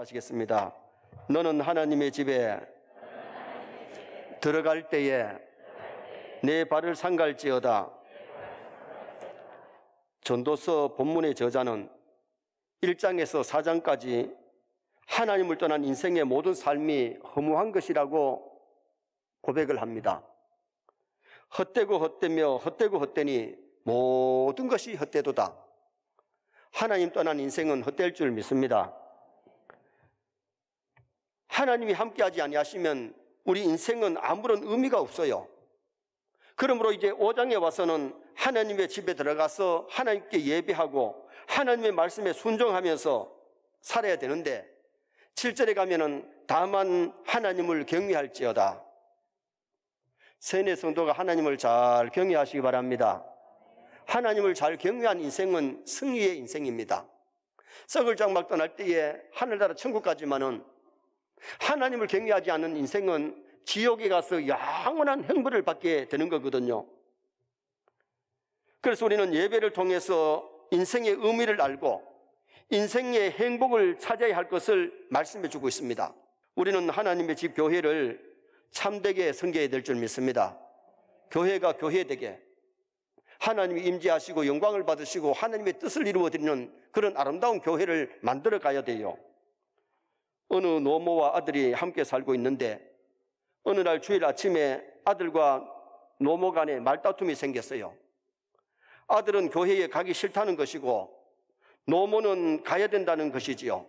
하시겠습니다. 너는 하나님의 집에 들어갈 때에 내 발을 삼갈지어다. 전도서 본문의 저자는 1장에서 4장까지 하나님을 떠난 인생의 모든 삶이 허무한 것이라고 고백을 합니다. 헛되고 헛되며 헛되고 헛되니 모든 것이 헛되도다. 하나님 떠난 인생은 헛될 줄 믿습니다. 하나님이 함께하지 아니하시면 우리 인생은 아무런 의미가 없어요. 그러므로 이제 5장에 와서는 하나님의 집에 들어가서 하나님께 예배하고 하나님의 말씀에 순종하면서 살아야 되는데 7절에 가면은 다만 하나님을 경외할지어다. 세뇌 성도가 하나님을 잘 경외하시기 바랍니다. 하나님을 잘 경외한 인생은 승리의 인생입니다. 썩을 장막 떠날 때에 하늘나라 천국 가지만은 하나님을 경외하지 않는 인생은 지옥에 가서 영원한 형벌을 받게 되는 거거든요. 그래서 우리는 예배를 통해서 인생의 의미를 알고 인생의 행복을 찾아야 할 것을 말씀해 주고 있습니다. 우리는 하나님의 집 교회를 참되게 섬겨야 될 줄 믿습니다. 교회가 교회되게 하나님이 임재하시고 영광을 받으시고 하나님의 뜻을 이루어드리는 그런 아름다운 교회를 만들어 가야 돼요. 어느 노모와 아들이 함께 살고 있는데 어느 날 주일 아침에 아들과 노모 간에 말다툼이 생겼어요. 아들은 교회에 가기 싫다는 것이고 노모는 가야 된다는 것이지요.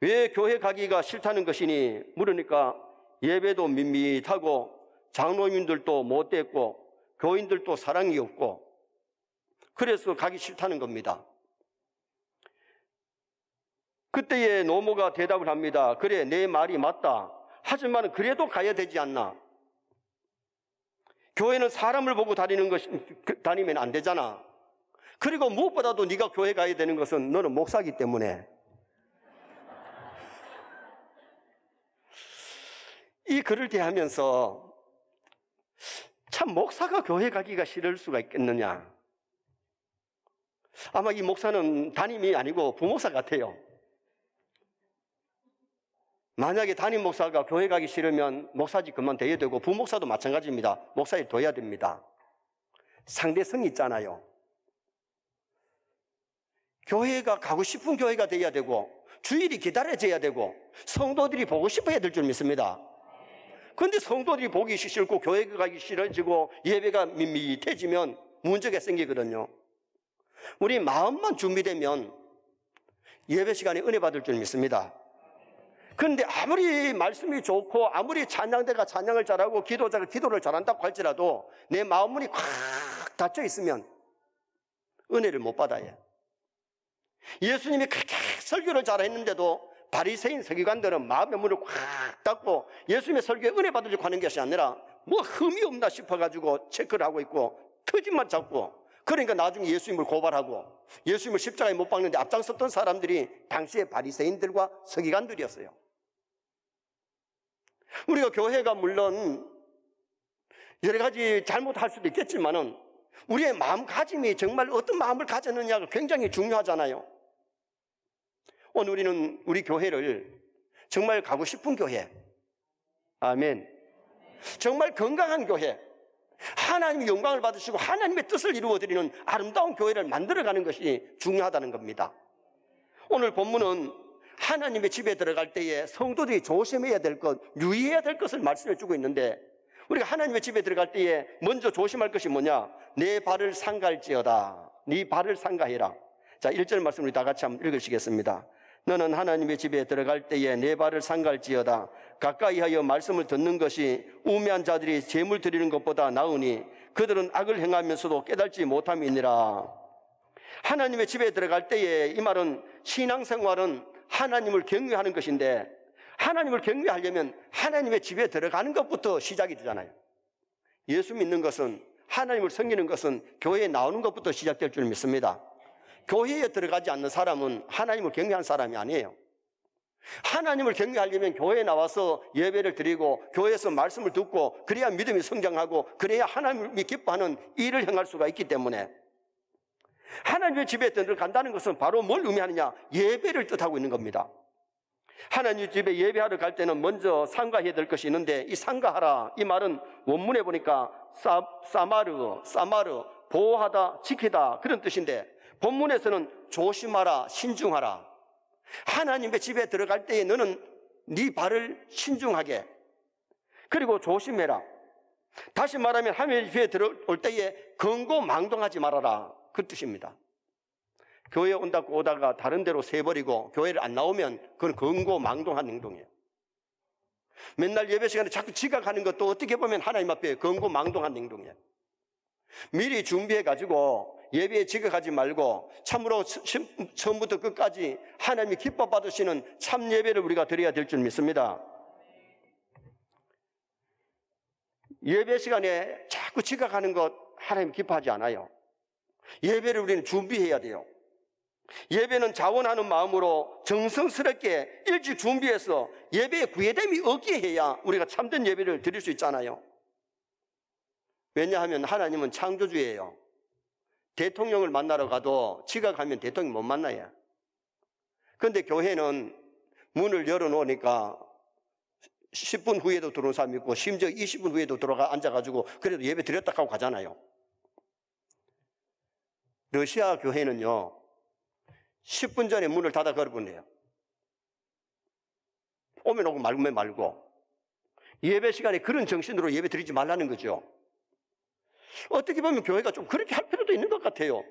왜 교회 가기가 싫다는 것이니 물으니까 예배도 밋밋하고 장로님들도 못됐고 교인들도 사랑이 없고 그래서 가기 싫다는 겁니다. 그때에 노모가 대답을 합니다. 그래, 내 말이 맞다. 하지만 그래도 가야 되지 않나? 교회는 사람을 보고 다니면 안 되잖아. 그리고 무엇보다도 네가 교회 가야 되는 것은 너는 목사이기 때문에. 이 글을 대하면서 참 목사가 교회 가기가 싫을 수가 있겠느냐? 아마 이 목사는 담임이 아니고 부목사 같아요. 만약에 담임 목사가 교회 가기 싫으면 목사직 그만둬야 되고 부목사도 마찬가지입니다. 목사에 둬야 됩니다. 상대성이 있잖아요. 교회가 가고 싶은 교회가 돼야 되고 주일이 기다려져야 되고 성도들이 보고 싶어야 될 줄 믿습니다. 그런데 성도들이 보기 싫고 교회가 가기 싫어지고 예배가 밋밋해지면 문제가 생기거든요. 우리 마음만 준비되면 예배 시간에 은혜 받을 줄 믿습니다. 그런데 아무리 말씀이 좋고 아무리 찬양대가 찬양을 잘하고 기도자가 기도를 잘한다고 할지라도 내 마음문이 꽉 닫혀 있으면 은혜를 못 받아요. 예수님이 그렇게 설교를 잘했는데도 바리새인 서기관들은 마음의 문을 꽉 닫고 예수님의 설교에 은혜 받으려고 하는 것이 아니라 뭐 흠이 없나 싶어가지고 체크를 하고 있고 터집만 잡고 그러니까 나중에 예수님을 고발하고 예수님을 십자가에 못 박는데 앞장섰던 사람들이 당시의 바리새인들과 서기관들이었어요. 우리가 교회가 물론 여러 가지 잘못할 수도 있겠지만은 우리의 마음가짐이 정말 어떤 마음을 가졌느냐가 굉장히 중요하잖아요. 오늘 우리는 우리 교회를 정말 가고 싶은 교회, 아멘, 정말 건강한 교회, 하나님의 영광을 받으시고 하나님의 뜻을 이루어드리는 아름다운 교회를 만들어가는 것이 중요하다는 겁니다. 오늘 본문은 하나님의 집에 들어갈 때에 성도들이 조심해야 될 것, 유의해야 될 것을 말씀해 주고 있는데 우리가 하나님의 집에 들어갈 때에 먼저 조심할 것이 뭐냐? 내 발을 삼갈지어다. 네 발을 삼가해라. 자, 1절 말씀 우리 다 같이 한번 읽으시겠습니다. 너는 하나님의 집에 들어갈 때에 내 발을 삼갈지어다. 가까이 하여 말씀을 듣는 것이 우매한 자들이 제물 드리는 것보다 나으니 그들은 악을 행하면서도 깨달지 못함이니라. 하나님의 집에 들어갈 때에 이 말은 신앙생활은 하나님을 경외하는 것인데, 하나님을 경외하려면 하나님의 집에 들어가는 것부터 시작이 되잖아요. 예수 믿는 것은, 하나님을 섬기는 것은 교회에 나오는 것부터 시작될 줄 믿습니다. 교회에 들어가지 않는 사람은 하나님을 경외하는 사람이 아니에요. 하나님을 경외하려면 교회에 나와서 예배를 드리고 교회에서 말씀을 듣고 그래야 믿음이 성장하고 그래야 하나님이 기뻐하는 일을 행할 수가 있기 때문에, 하나님의 집에 들어간다는 것은 바로 뭘 의미하느냐? 예배를 뜻하고 있는 겁니다. 하나님 집에 예배하러 갈 때는 먼저 상가해야 될 것이 있는데, 이 상가하라, 이 말은 원문에 보니까 사마르, 보호하다, 지키다, 그런 뜻인데, 본문에서는 조심하라, 신중하라. 하나님의 집에 들어갈 때에 너는 네 발을 신중하게, 그리고 조심해라. 다시 말하면 하나님의 집에 들어올 때에 경고망동하지 말아라, 그 뜻입니다. 교회에 온다고 오다가 다른 데로 새버리고 교회를 안 나오면 그건 경고망동한 행동이에요. 맨날 예배 시간에 자꾸 지각하는 것도 어떻게 보면 하나님 앞에 경고망동한 행동이에요. 미리 준비해가지고 예배에 지각하지 말고 참으로 처음부터 끝까지 하나님이 기뻐 받으시는 참 예배를 우리가 드려야 될 줄 믿습니다. 예배 시간에 자꾸 지각하는 것 하나님 기뻐하지 않아요. 예배를 우리는 준비해야 돼요. 예배는 자원하는 마음으로 정성스럽게 일찍 준비해서 예배에 구애됨이 없게 해야 우리가 참된 예배를 드릴 수 있잖아요. 왜냐하면 하나님은 창조주예요. 대통령을 만나러 가도 지각하면 대통령 못 만나요. 그런데 교회는 문을 열어놓으니까 10분 후에도 들어온 사람이 있고 심지어 20분 후에도 들어가 앉아가지고 그래도 예배 드렸다 하고 가잖아요. 러시아 교회는요, 10분 전에 문을 닫아 걸어보내요. 오면 오고 말면 말고. 예배 시간에 그런 정신으로 예배 드리지 말라는 거죠. 어떻게 보면 교회가 좀 그렇게 할 필요도 있는 것 같아요.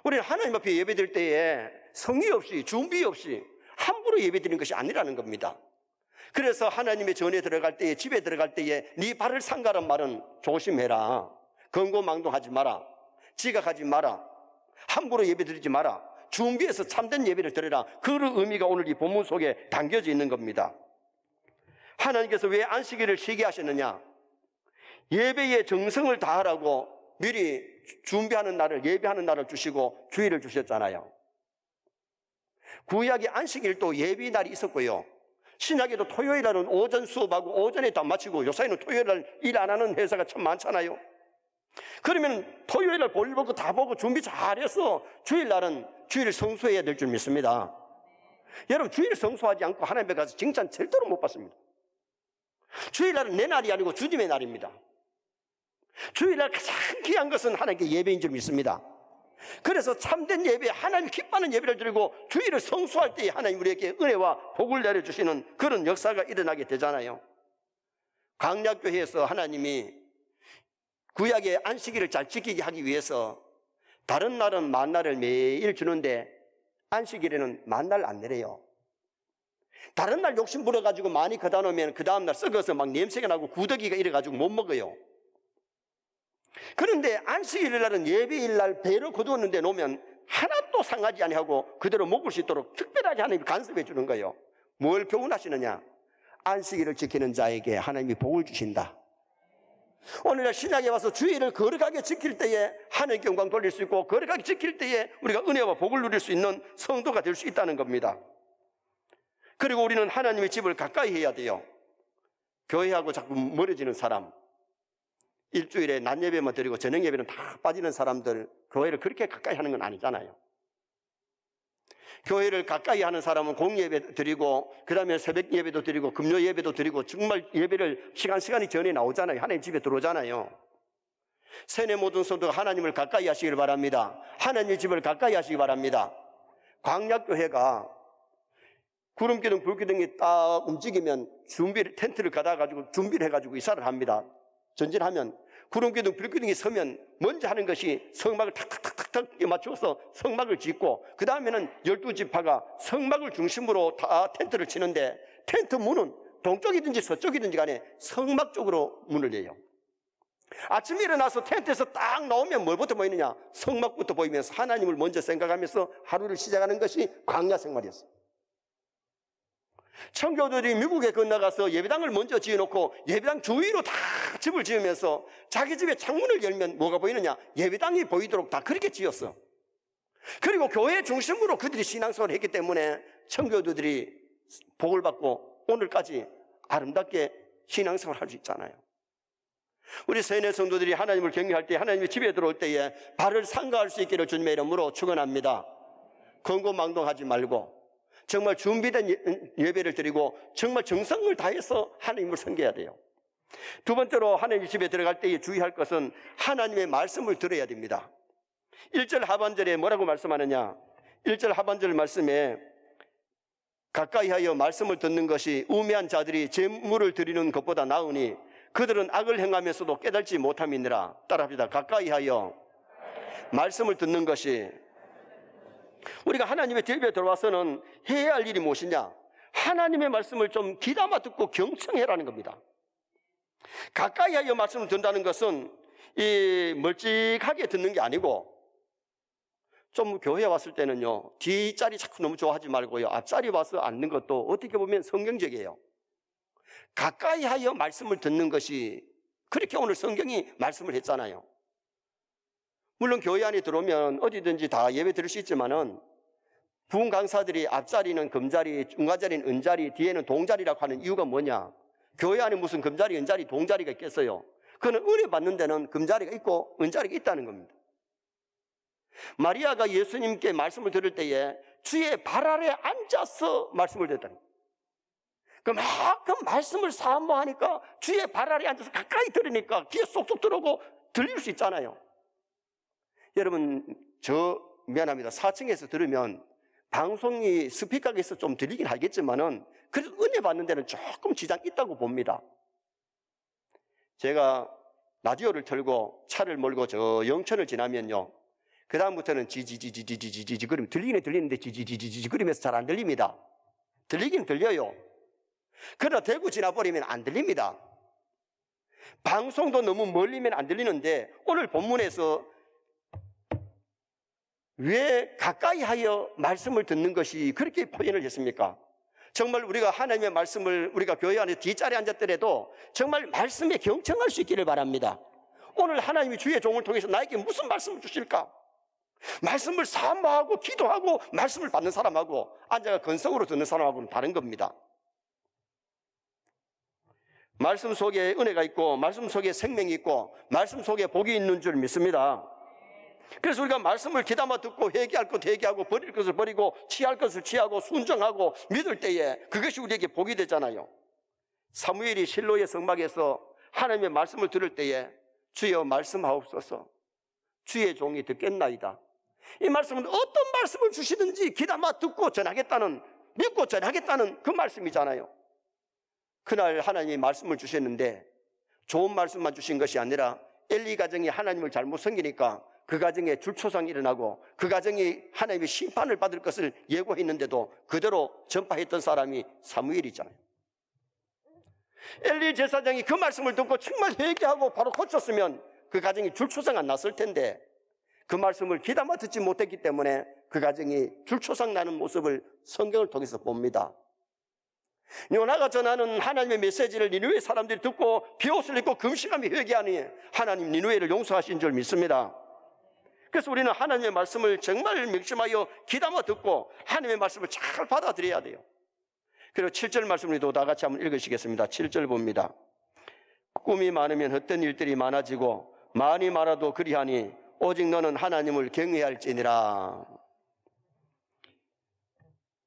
우리는 하나님 앞에 예배 드릴 때에 성의 없이, 준비 없이 함부로 예배 드리는 것이 아니라는 겁니다. 그래서 하나님의 전에 들어갈 때에, 집에 들어갈 때에 네 발을 삼가란 말은 조심해라, 경고망동하지 마라, 지각하지 마라, 함부로 예배 드리지 마라, 준비해서 참된 예배를 드려라. 그런 의미가 오늘 이 본문 속에 담겨져 있는 겁니다. 하나님께서 왜 안식일을 쉬게 하셨느냐? 예배에 정성을 다하라고 미리 준비하는 날을, 예배하는 날을 주시고 주일을 주셨잖아요. 구약의 안식일도 예배 날이 있었고요, 신약에도 토요일 날은 오전 수업하고 오전에 다 마치고, 요새는 토요일 날 일 안 하는 회사가 참 많잖아요. 그러면 토요일 날 볼일 보고 다 보고 준비 잘해서 주일 날은 주일 성수해야 될 줄 믿습니다. 여러분, 주일 성수하지 않고 하나님 앞에 가서 칭찬 절대로 못 받습니다. 주일 날은 내 날이 아니고 주님의 날입니다. 주일 날 가장 귀한 것은 하나님께 예배인 줄 믿습니다. 그래서 참된 예배, 하나님 기뻐하는 예배를 드리고 주일을 성수할 때에 하나님 우리에게 은혜와 복을 내려주시는 그런 역사가 일어나게 되잖아요. 강약교회에서 하나님이 구약의 안식일을 잘 지키게 하기 위해서 다른 날은 만나를 매일 주는데 안식일에는 만나를 안 내려요. 다른 날 욕심 부려가지고 많이 거다 놓으면 그 다음날 썩어서 막 냄새가 나고 구더기가 이래가지고 못 먹어요. 그런데 안식일 날은 예배일 날 배로 거두었는데 놓으면 하나도 상하지 아니하고 그대로 먹을 수 있도록 특별하게 하나님이 간섭해 주는 거예요. 뭘 교훈하시느냐? 안식일을 지키는 자에게 하나님이 복을 주신다. 오늘날 신약에 와서 주일을 거룩하게 지킬 때에 하나님께 영광 돌릴 수 있고, 거룩하게 지킬 때에 우리가 은혜와 복을 누릴 수 있는 성도가 될 수 있다는 겁니다. 그리고 우리는 하나님의 집을 가까이 해야 돼요. 교회하고 자꾸 멀어지는 사람, 일주일에 낮 예배만 드리고 저녁 예배는 다 빠지는 사람들, 교회를 그렇게 가까이 하는 건 아니잖아요. 교회를 가까이 하는 사람은 공예배 드리고, 그 다음에 새벽 예배도 드리고, 금요 예배도 드리고, 정말 예배를 시간이 전에 나오잖아요. 하나님 집에 들어오잖아요. 세뇌 모든 성도가 하나님을 가까이 하시길 바랍니다. 하나님의 집을 가까이 하시기 바랍니다. 광약교회가 구름기둥, 불기둥이 딱 움직이면 텐트를 가다가지고 준비를 해가지고 이사를 합니다. 전진하면 구름기둥, 불기둥이 서면 먼저 하는 것이 성막을 탁탁탁탁 맞춰서 성막을 짓고, 그 다음에는 12지파가 성막을 중심으로 다 텐트를 치는데, 텐트 문은 동쪽이든지 서쪽이든지 간에 성막 쪽으로 문을 열어요. 아침에 일어나서 텐트에서 딱 나오면 뭘부터 보이느냐? 성막부터 보이면서 하나님을 먼저 생각하면서 하루를 시작하는 것이 광야 생활이었어요. 청교도들이 미국에 건너가서 예배당을 먼저 지어놓고 예배당 주위로 다 집을 지으면서 자기 집에 창문을 열면 뭐가 보이느냐? 예배당이 보이도록 다 그렇게 지었어. 그리고 교회 중심으로 그들이 신앙생활을 했기 때문에 청교도들이 복을 받고 오늘까지 아름답게 신앙생활을 할 수 있잖아요. 우리 세뇌 성도들이 하나님을 경외할 때, 하나님의 집에 들어올 때에 발을 상가할 수 있기를 주님의 이름으로 축원합니다. 권고망동하지 말고 정말 준비된 예배를 드리고 정말 정성을 다해서 하나님을 섬겨야 돼요. 두 번째로 하나님의 집에 들어갈 때에 주의할 것은 하나님의 말씀을 들어야 됩니다. 1절 하반절에 뭐라고 말씀하느냐? 1절 하반절 말씀에 가까이 하여 말씀을 듣는 것이 우매한 자들이 제물을 드리는 것보다 나으니 그들은 악을 행하면서도 깨달지 못함이니라. 따라합시다. 가까이 하여 말씀을 듣는 것이. 우리가 하나님의 집에 들어와서는 해야 할 일이 무엇이냐? 하나님의 말씀을 좀 귀담아 듣고 경청해라는 겁니다. 가까이 하여 말씀을 듣는다는 것은 이 멀찍하게 듣는 게 아니고, 좀 교회에 왔을 때는요, 뒷자리 자꾸 너무 좋아하지 말고요, 앞자리 와서 앉는 것도 어떻게 보면 성경적이에요. 가까이 하여 말씀을 듣는 것이, 그렇게 오늘 성경이 말씀을 했잖아요. 물론 교회 안에 들어오면 어디든지 다 예배 드릴 수 있지만은 부흥 강사들이 앞자리는 금자리, 중간자리는 은자리, 뒤에는 동자리라고 하는 이유가 뭐냐? 교회 안에 무슨 금자리, 은자리, 동자리가 있겠어요? 그는 은혜 받는 데는 금자리가 있고 은자리가 있다는 겁니다. 마리아가 예수님께 말씀을 들을 때에 주의 발 아래 앉아서 말씀을 듣다는 거예요. 그만큼 말씀을 사모하니까 주의 발 아래 앉아서 가까이 들으니까 귀에 쏙쏙 들어오고 들릴 수 있잖아요. 여러분, 저 미안합니다. 4층에서 들으면 방송이 스피커에서 좀 들리긴 하겠지만은 그래도 은혜 받는 데는 조금 지장이 있다고 봅니다. 제가 라디오를 틀고 차를 몰고 저 영천을 지나면요, 그 다음부터는 지지지지지지지지 그러면 들리긴 들리는데 지지지지지 그러면서 잘 안 들립니다. 들리긴 들려요. 그러나 대구 지나버리면 안 들립니다. 방송도 너무 멀리면 안 들리는데 오늘 본문에서 왜 가까이 하여 말씀을 듣는 것이 그렇게 표현을 했습니까? 정말 우리가 하나님의 말씀을 우리가 교회 안에 뒷자리에 앉았더라도 정말 말씀에 경청할 수 있기를 바랍니다. 오늘 하나님이 주의 종을 통해서 나에게 무슨 말씀을 주실까? 말씀을 사모하고 기도하고 말씀을 받는 사람하고 앉아가 건성으로 듣는 사람하고는 다른 겁니다. 말씀 속에 은혜가 있고 말씀 속에 생명이 있고 말씀 속에 복이 있는 줄 믿습니다. 그래서 우리가 말씀을 귀담아 듣고 회개할 것 회개하고 버릴 것을 버리고 취할 것을 취하고 순종하고 믿을 때에 그것이 우리에게 복이 되잖아요. 사무엘이 실로의 성막에서 하나님의 말씀을 들을 때에 주여 말씀하옵소서, 주의 종이 듣겠나이다. 이 말씀은 어떤 말씀을 주시든지 귀담아 듣고 전하겠다는, 믿고 전하겠다는 그 말씀이잖아요. 그날 하나님이 말씀을 주셨는데 좋은 말씀만 주신 것이 아니라 엘리 가정이 하나님을 잘못 섬기니까 그 가정에 줄초상이 일어나고 그 가정이 하나님의 심판을 받을 것을 예고했는데도 그대로 전파했던 사람이 사무엘이잖아요. 엘리 제사장이 그 말씀을 듣고 정말 회개하고 바로 고쳤으면 그 가정이 줄초상 안 났을 텐데 그 말씀을 귀담아 듣지 못했기 때문에 그 가정이 줄초상 나는 모습을 성경을 통해서 봅니다. 요나가 전하는 하나님의 메시지를 니느웨 사람들이 듣고 비옷을 입고 금식하며 회개하니 하나님 니느웨를 용서하신 줄 믿습니다. 그래서 우리는 하나님의 말씀을 정말 명심하여 귀담아 듣고 하나님의 말씀을 잘 받아들여야 돼요. 그리고 7절 말씀으로도 다 같이 한번 읽으시겠습니다. 7절 봅니다. 꿈이 많으면 헛된 일들이 많아지고 많이 많아도 그리하니 오직 너는 하나님을 경외할지니라.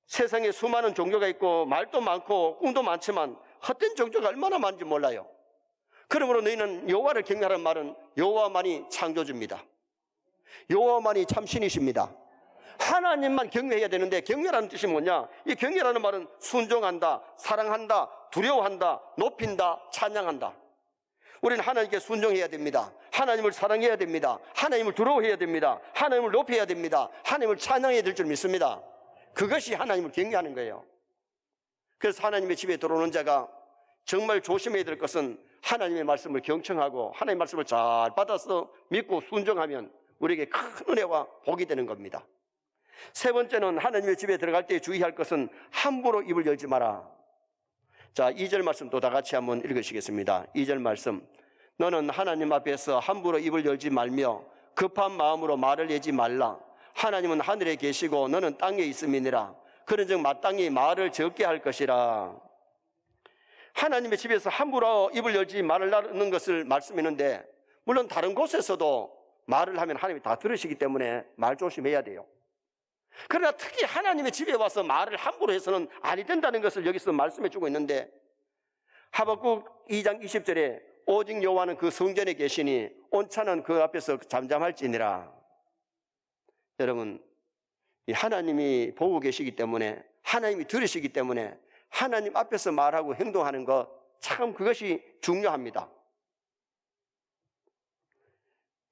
세상에 수많은 종교가 있고 말도 많고 꿈도 많지만 헛된 종교가 얼마나 많은지 몰라요. 그러므로 너희는 여호와를 경외하라는 말은 여호와만이 창조주입니다. 여호와만이 참신이십니다. 하나님만 경외해야 되는데 경외라는 뜻이 뭐냐? 이 경외라는 말은 순종한다, 사랑한다, 두려워한다, 높인다, 찬양한다. 우리는 하나님께 순종해야 됩니다. 하나님을 사랑해야 됩니다. 하나님을 두려워해야 됩니다. 하나님을 높여야 됩니다. 하나님을 찬양해야 될 줄 믿습니다. 그것이 하나님을 경외하는 거예요. 그래서 하나님의 집에 들어오는 자가 정말 조심해야 될 것은 하나님의 말씀을 경청하고 하나님의 말씀을 잘 받아서 믿고 순종하면 우리에게 큰 은혜와 복이 되는 겁니다. 세 번째는 하나님의 집에 들어갈 때 주의할 것은 함부로 입을 열지 마라. 자, 2절 말씀 또 다 같이 한번 읽으시겠습니다. 2절 말씀. 너는 하나님 앞에서 함부로 입을 열지 말며 급한 마음으로 말을 내지 말라. 하나님은 하늘에 계시고 너는 땅에 있음이니라. 그런즉 마땅히 말을 적게 할 것이라. 하나님의 집에서 함부로 입을 열지 말라는 것을 말씀했는데, 물론 다른 곳에서도 말을 하면 하나님이 다 들으시기 때문에 말 조심해야 돼요. 그러나 특히 하나님의 집에 와서 말을 함부로 해서는 아니 된다는 것을 여기서 말씀해 주고 있는데, 하박국 2장 20절에 오직 여호와는 그 성전에 계시니 온천은 그 앞에서 잠잠할지니라. 여러분, 하나님이 보고 계시기 때문에, 하나님이 들으시기 때문에 하나님 앞에서 말하고 행동하는 것, 참 그것이 중요합니다.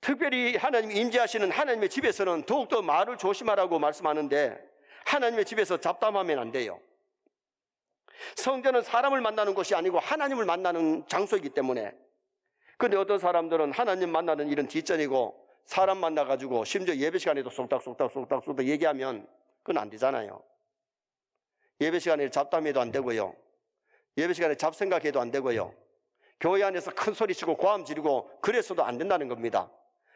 특별히 하나님이 임재하시는 하나님의 집에서는 더욱더 말을 조심하라고 말씀하는데, 하나님의 집에서 잡담하면 안 돼요. 성전은 사람을 만나는 곳이 아니고 하나님을 만나는 장소이기 때문에. 그런데 어떤 사람들은 하나님 만나는 일은 뒷전이고 사람 만나가지고 심지어 예배 시간에도 쏙닥 얘기하면 그건 안 되잖아요. 예배 시간에 잡담해도 안 되고요, 예배 시간에 잡생각해도 안 되고요, 교회 안에서 큰 소리 치고 고함 지르고 그래서도 안 된다는 겁니다.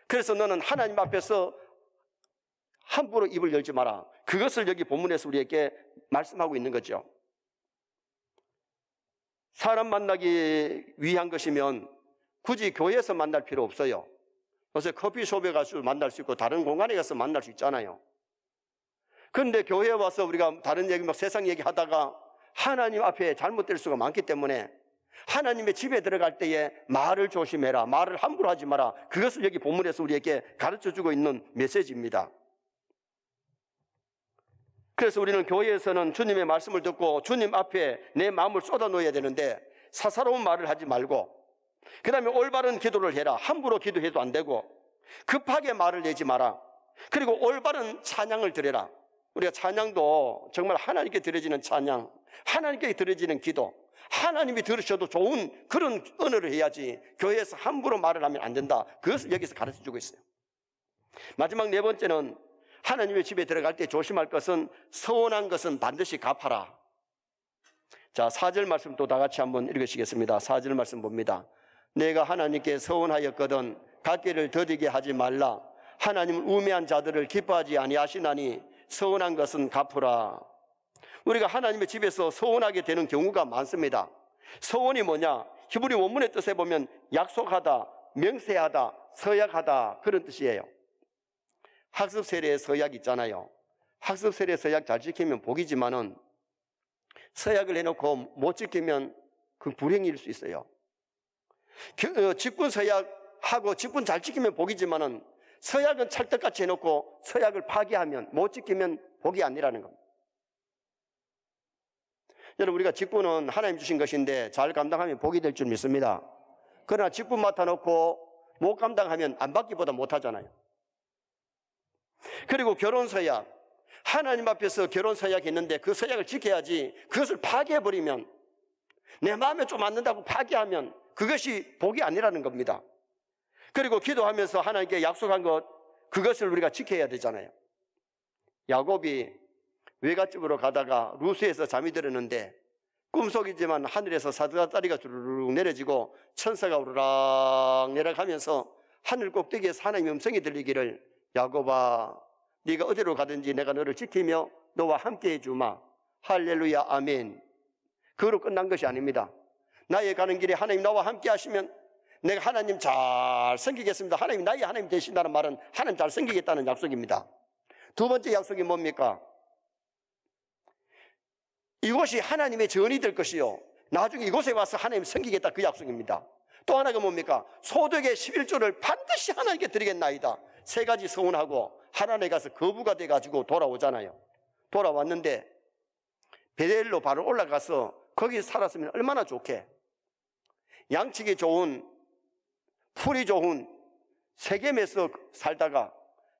그래서 너는 하나님 앞에서 함부로 입을 열지 마라. 그것을 여기 본문에서 우리에게 말씀하고 있는 거죠. 사람 만나기 위한 것이면 굳이 교회에서 만날 필요 없어요. 요새 커피숍에 가서 만날 수 있고 다른 공간에 가서 만날 수 있잖아요. 그런데 교회에 와서 우리가 다른 얘기, 막 세상 얘기 하다가 하나님 앞에 잘못될 수가 많기 때문에 하나님의 집에 들어갈 때에 말을 조심해라, 말을 함부로 하지 마라. 그것을 여기 본문에서 우리에게 가르쳐주고 있는 메시지입니다. 그래서 우리는 교회에서는 주님의 말씀을 듣고 주님 앞에 내 마음을 쏟아놓아야 되는데, 사사로운 말을 하지 말고, 그 다음에 올바른 기도를 해라. 함부로 기도해도 안 되고, 급하게 말을 내지 마라. 그리고 올바른 찬양을 드려라. 우리가 찬양도 정말 하나님께 드려지는 찬양, 하나님께 드려지는 기도, 하나님이 들으셔도 좋은 그런 언어를 해야지 교회에서 함부로 말을 하면 안 된다. 그것을 여기서 가르쳐주고 있어요. 마지막 네 번째는 하나님의 집에 들어갈 때 조심할 것은 서운한 것은 반드시 갚아라. 자, 4절 말씀 또 다 같이 한번 읽으시겠습니다. 4절 말씀 봅니다. 내가 하나님께 서운하였거든 갚기를 더디게 하지 말라. 하나님은 우매한 자들을 기뻐하지 아니하시나니 서운한 것은 갚으라. 우리가 하나님의 집에서 서운하게 되는 경우가 많습니다. 서운이 뭐냐? 히브리 원문의 뜻에 보면 약속하다, 명세하다, 서약하다, 그런 뜻이에요. 학습 세례의 서약 있잖아요. 학습 세례 서약 잘 지키면 복이지만은 서약을 해놓고 못 지키면 그 불행일 수 있어요. 직분 서약하고 직분 잘 지키면 복이지만은 서약은 찰떡같이 해놓고 서약을 파기하면, 못 지키면 복이 아니라는 겁니다. 여러분, 우리가 직분은 하나님 주신 것인데 잘 감당하면 복이 될 줄 믿습니다. 그러나 직분 맡아놓고 못 감당하면 안 받기보다 못하잖아요. 그리고 결혼 서약, 하나님 앞에서 결혼 서약이 있는데 그 서약을 지켜야지, 그것을 파기해버리면, 내 마음에 좀 안 든다고 파기하면 그것이 복이 아니라는 겁니다. 그리고 기도하면서 하나님께 약속한 것, 그것을 우리가 지켜야 되잖아요. 야곱이 외갓집으로 가다가 루스에서 잠이 들었는데 꿈속이지만 하늘에서 사다리가 주르륵 내려지고 천사가 우르락 내려가면서 하늘 꼭대기에서 하나님의 음성이 들리기를, 야곱아, 네가 어디로 가든지 내가 너를 지키며 너와 함께 해주마. 할렐루야, 아멘. 그거로 끝난 것이 아닙니다. 나의 가는 길에 하나님 나와 함께 하시면 내가 하나님 잘 섬기겠습니다. 하나님 나의 하나님 되신다는 말은 하나님 잘 섬기겠다는 약속입니다. 두 번째 약속이 뭡니까? 이곳이 하나님의 전이 될 것이요, 나중에 이곳에 와서 하나님 섬기겠다, 그 약속입니다. 또 하나가 뭡니까? 소득의 11조를 반드시 하나님께 드리겠나이다. 세 가지 서운하고 하나님에 가서 거부가 돼가지고 돌아오잖아요. 돌아왔는데 베델로 바로 올라가서 거기 살았으면 얼마나 좋게, 양식이 좋은, 풀이 좋은 세겜에서 살다가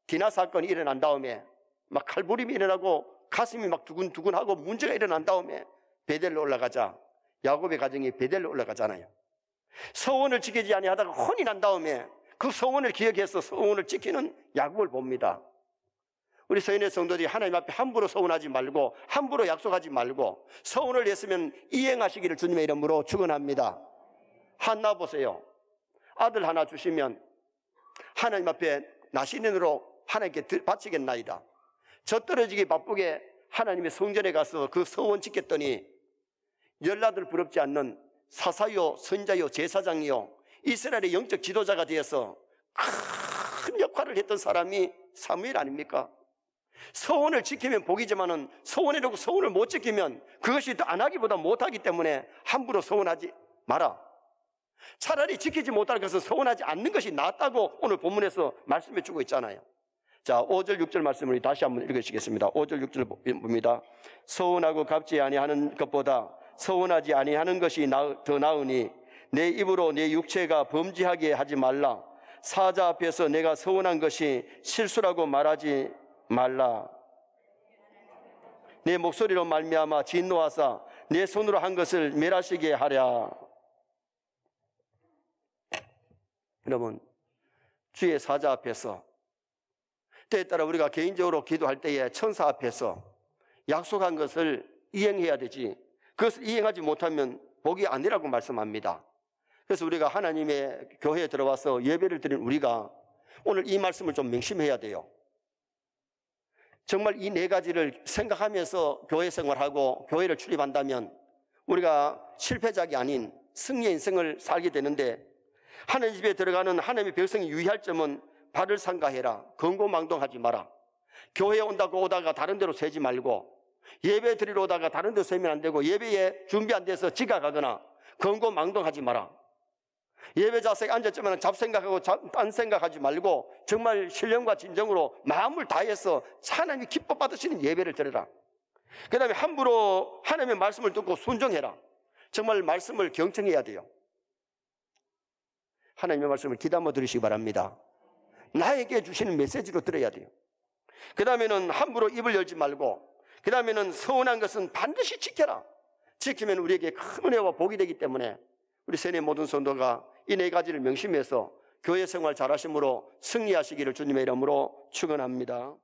디나 사건이 일어난 다음에 막 칼부림이 일어나고 가슴이 막 두근두근하고 문제가 일어난 다음에 베델로 올라가자 야곱의 가정이 베델로 올라가잖아요. 서원을 지키지 아니하다가 혼이 난 다음에 그 서원을 기억해서 서원을 지키는 야곱을 봅니다. 우리 서인의 성도들이 하나님 앞에 함부로 서원하지 말고 함부로 약속하지 말고 서원을 했으면 이행하시기를 주님의 이름으로 축원합니다. 한나 보세요. 아들 하나 주시면 하나님 앞에 나시린으로 하나님께 바치겠나이다. 저 떨어지기 바쁘게 하나님의 성전에 가서 그 서원 지켰더니 열나들 부럽지 않는 사사요, 선자요, 제사장이요, 이스라엘의 영적 지도자가 되어서 큰 역할을 했던 사람이 사무엘 아닙니까? 서원을 지키면 복이지만은 서원이라고 서원을 못 지키면 그것이 안 하기보다 못하기 때문에 함부로 서원하지 마라. 차라리 지키지 못할 것은 서원하지 않는 것이 낫다고 오늘 본문에서 말씀해 주고 있잖아요. 자, 5절 6절 말씀을 다시 한번 읽으시겠습니다. 5절 6절 봅니다. 서원하고 갚지 아니하는 것보다 서원하지 아니하는 것이 더 나으니 내 입으로 내 육체가 범죄하게 하지 말라. 사자 앞에서 내가 서원한 것이 실수라고 말하지 말라. 내 목소리로 말미암아 진노하사 내 손으로 한 것을 멸하시게 하랴. 여러분, 주의 사자 앞에서 때에 따라 우리가 개인적으로 기도할 때에 천사 앞에서 약속한 것을 이행해야 되지, 그것을 이행하지 못하면 복이 아니라고 말씀합니다. 그래서 우리가 하나님의 교회에 들어와서 예배를 드린 우리가 오늘 이 말씀을 좀 명심해야 돼요. 정말 이 네 가지를 생각하면서 교회 생활하고 교회를 출입한다면 우리가 실패작이 아닌 승리의 인생을 살게 되는데, 하나님 집에 들어가는 하나님의 백성이 유의할 점은 발을 삼가해라. 건고망동하지 마라. 교회에 온다고 오다가 다른 데로 새지 말고, 예배 드리러 오다가 다른 데로 새면 안 되고, 예배에 준비 안 돼서 지각하거나 건고망동하지 마라. 예배 자석에 앉았지만 잡생각하고 딴 생각하지 말고 정말 신령과 진정으로 마음을 다해서 하나님이 기뻐 받으시는 예배를 드려라. 그 다음에 함부로 하나님의 말씀을 듣고 순종해라. 정말 말씀을 경청해야 돼요. 하나님의 말씀을 귀담아 들으시기 바랍니다. 나에게 주시는 메시지로 들어야 돼요. 그 다음에는 함부로 입을 열지 말고, 그 다음에는 서운한 것은 반드시 지켜라. 지키면 우리에게 큰 은혜와 복이 되기 때문에 우리 세뇌 모든 성도가 이 네 가지를 명심해서 교회 생활 잘하심으로 승리하시기를 주님의 이름으로 축원합니다.